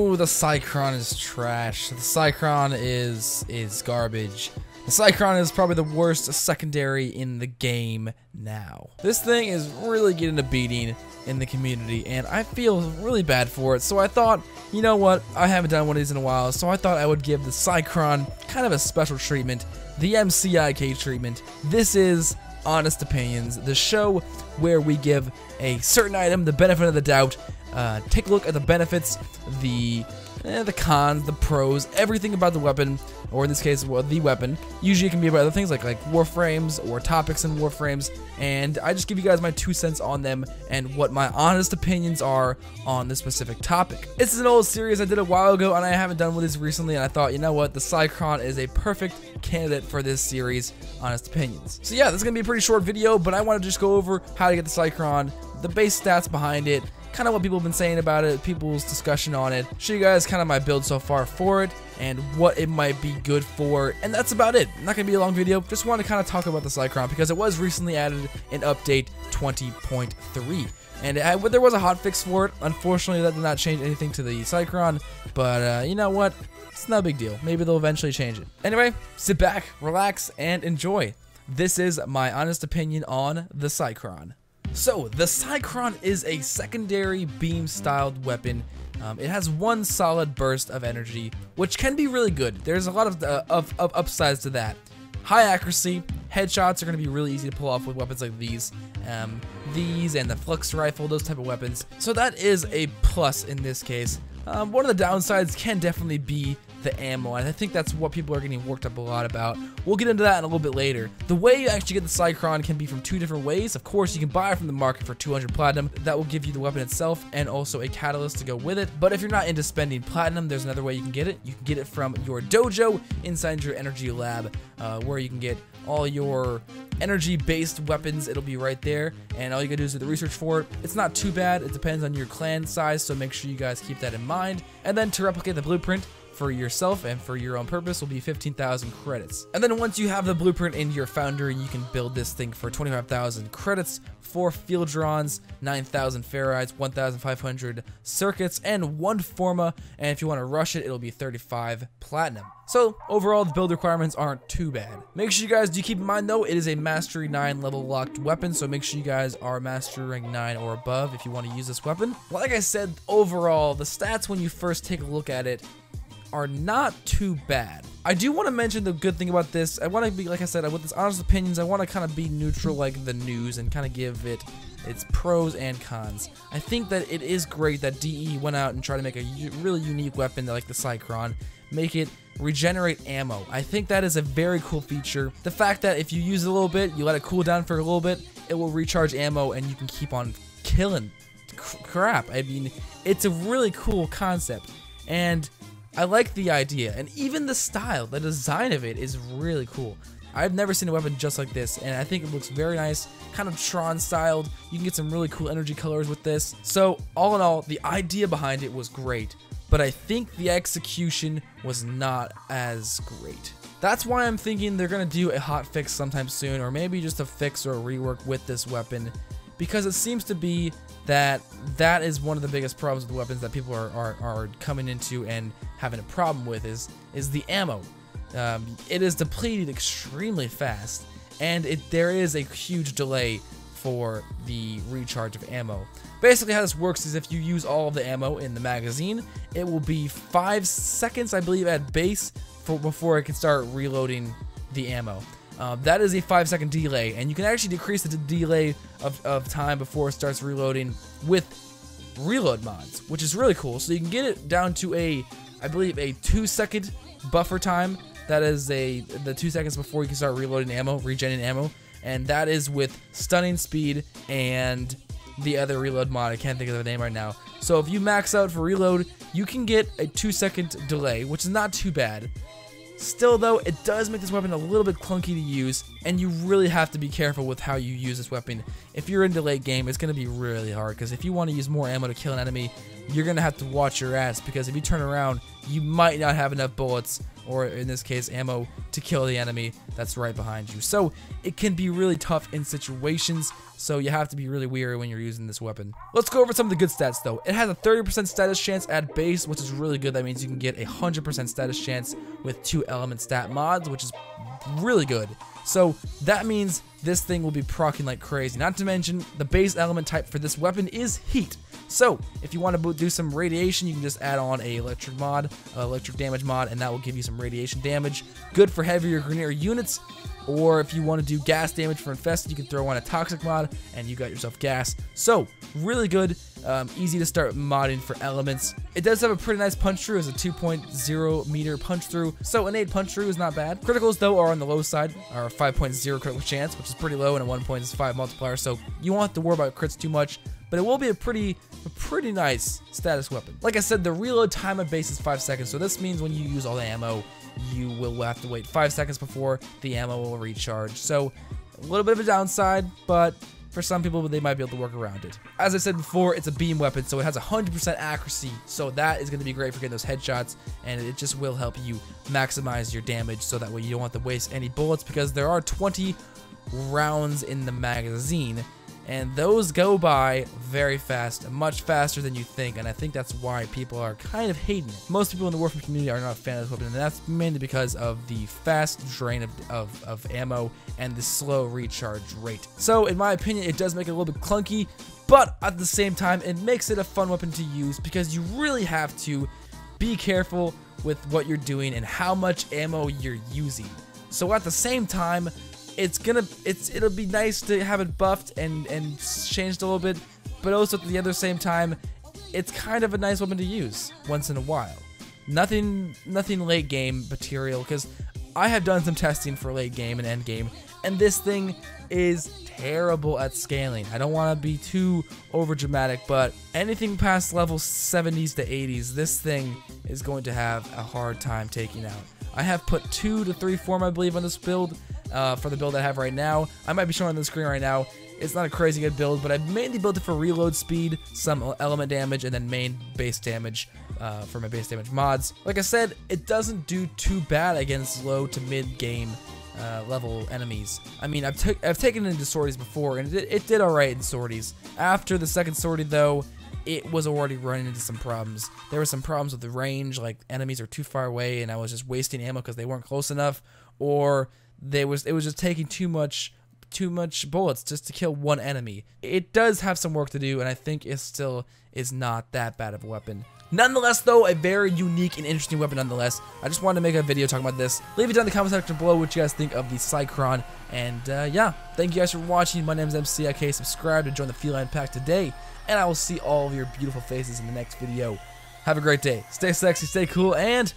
No, the Cycron is trash. The Cycron is garbage. The Cycron is probably the worst secondary in the game now. This thing is really getting a beating in the community, and I feel really bad for it. So I thought, you know what? I haven't done one of these in a while, so I thought I would give the Cycron kind of a special treatment, the M.C.I.K. treatment. This is Honest Opinions, the show where we give a certain item the benefit of the doubt, take a look at the benefits, the cons, the pros, everything about the weapon, or in this case, well, the weapon. Usually it can be about other things like Warframes or topics in Warframes, and I just give you guys my 2 cents on them and what my honest opinions are on this specific topic. This is an old series I did a while ago, and I haven't done one of these recently, and I thought, you know what, the Cycron is a perfect candidate for this series, Honest Opinions. So yeah, this is going to be a pretty short video, but I want to just go over how to get the Cycron, the base stats behind it, kind of what people have been saying about it, people's discussion on it, show you guys kind of my build so far for it, and what it might be good for, and that's about it. Not going to be a long video, just want to kind of talk about the Cycron, because it was recently added in update 20.3, and there was a hotfix for it. Unfortunately, that did not change anything to the Cycron, but you know what, it's not a big deal. Maybe they'll eventually change it. Anyway, sit back, relax, and enjoy. This is my honest opinion on the Cycron. So, the Cycron is a secondary beam-styled weapon. It has one solid burst of energy, which can be really good. There's a lot of upsides to that. High accuracy, headshots are going to be really easy to pull off with weapons like these. These and the flux rifle, those type of weapons. So that is a plus in this case. One of the downsides can definitely be the ammo, and I think that's what people are getting worked up a lot about. We'll get into that in a little bit later. The way you actually get the Cycron can be from 2 different ways. Of course, you can buy it from the market for 200 platinum. That will give you the weapon itself and also a catalyst to go with it. But if you're not into spending platinum, there's another way you can get it. You can get it from your dojo inside your energy lab, where you can get all your energy-based weapons. It'll be right there, and all you gotta do is do the research for it. It's not too bad. It depends on your clan size, so make sure you guys keep that in mind. And then to replicate the blueprint for yourself and for your own purpose will be 15,000 credits. And then once you have the blueprint in your foundry, you can build this thing for 25,000 credits, 4 field drons, 9,000 ferrites, 1,500 circuits, and 1 forma. And if you want to rush it, it'll be 35 platinum. So overall, the build requirements aren't too bad. Make sure you guys do keep in mind though, it is a Mastery 9 level locked weapon, so make sure you guys are Mastery rank 9 or above if you want to use this weapon. Like I said, overall, the stats when you first take a look at it are not too bad. I do want to mention the good thing about this. I want to be, like I said, with this honest opinions, I want to kind of be neutral like the news and kind of give it its pros and cons. I think that it is great that DE went out and tried to make a really unique weapon like the Cycron, make it regenerate ammo. I think that is a very cool feature. The fact that if you use it a little bit, you let it cool down for a little bit, it will recharge ammo and you can keep on killing crap. I mean, it's a really cool concept, and I like the idea, and even the style, the design of it is really cool. I've never seen a weapon just like this, and I think it looks very nice, kind of Tron styled. You can get some really cool energy colors with this. So all in all, the idea behind it was great, but I think the execution was not as great. That's why I'm thinking they're going to do a hotfix sometime soon, or maybe just a fix or a rework with this weapon, because it seems to be that is one of the biggest problems with the weapons that people are coming into and having a problem with is the ammo. It is depleted extremely fast, and there is a huge delay for the recharge of ammo. Basically how this works is if you use all of the ammo in the magazine, it will be 5 seconds, I believe, at base before it can start reloading the ammo. That is a 5-second delay, and you can actually decrease the delay of time before it starts reloading with reload mods, which is really cool. So you can get it down to I believe a 2-second buffer time. That is the 2 seconds before you can start reloading ammo, regenerating ammo, and that is with stunning speed and the other reload mod. I can't think of the name right now. So if you max out for reload, you can get a 2-second delay, which is not too bad. Still though, it does make this weapon a little bit clunky to use, and you really have to be careful with how you use this weapon. If you're into late game, it's going to be really hard, because if you want to use more ammo to kill an enemy, you're gonna have to watch your ass, because if you turn around, you might not have enough bullets, or in this case ammo, to kill the enemy that's right behind you. So it can be really tough in situations, so you have to be really wary when you're using this weapon. Let's go over some of the good stats though. It has a 30% status chance at base, which is really good. That means you can get a 100% status chance with 2 element stat mods, which is really good. So that means this thing will be proccing like crazy. Not to mention, the base element type for this weapon is heat. So if you want to do some radiation, you can just add on a electric damage mod, and that will give you some radiation damage. Good for heavier grenadier units. Or if you want to do gas damage for infested, you can throw on a toxic mod, and you got yourself gas. So really good, easy to start modding for elements. It does have a pretty nice punch through, as a 2.0 meter punch through, so an 8 punch through is not bad. Criticals though are on the low side, are 5.0 critical chance, which is pretty low, and a 1.5 multiplier, so you won't have to worry about crits too much. But it will be a pretty nice status weapon. Like I said, the reload time at base is 5 seconds, so this means when you use all the ammo, you will have to wait 5 seconds before the ammo will recharge. So a little bit of a downside, but for some people, they might be able to work around it. As I said before, it's a beam weapon, so it has 100% accuracy, so that is going to be great for getting those headshots, and it just will help you maximize your damage, so that way you don't have to waste any bullets, because there are 20 rounds in the magazine, and those go by very fast, much faster than you think, and I think that's why people are kind of hating it. Most people in the Warframe community are not a fan of this weapon, and that's mainly because of the fast drain of ammo and the slow recharge rate. So in my opinion, it does make it a little bit clunky, but at the same time, it makes it a fun weapon to use, because you really have to be careful with what you're doing and how much ammo you're using. So at the same time, it'll be nice to have it buffed and changed a little bit, but also at the other same time, it's kind of a nice weapon to use once in a while. Nothing late game material, because I have done some testing for late game and end game, and this thing is terrible at scaling. I don't want to be too over dramatic, but anything past level 70s to 80s, this thing is going to have a hard time taking out. I have put 2 to 3 form, I believe, on this build. For the build I have right now. I might be showing on the screen right now. It's not a crazy good build, but I've mainly built it for reload speed, some element damage, and then main base damage for my base damage mods. Like I said, it doesn't do too bad against low to mid game level enemies. I mean, I've taken it into sorties before, and it did alright in sorties. After the second sortie though, it was already running into some problems. There were some problems with the range, like enemies are too far away, and I was just wasting ammo because they weren't close enough, or it was just taking too much bullets just to kill one enemy. It does have some work to do, and I think it still is not that bad of a weapon. Nonetheless, though, a very unique and interesting weapon nonetheless. I just wanted to make a video talking about this. Leave it down in the comment section below what you guys think of the Cycron. And yeah, thank you guys for watching. My name is M.C.I.K. Subscribe to join the Feline pack today, and I will see all of your beautiful faces in the next video. Have a great day. Stay sexy, stay cool, and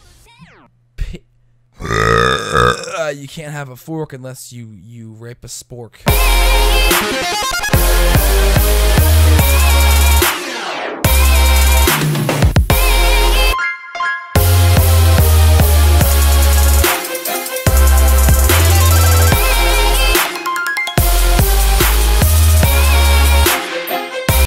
you can't have a fork unless you rape a spork.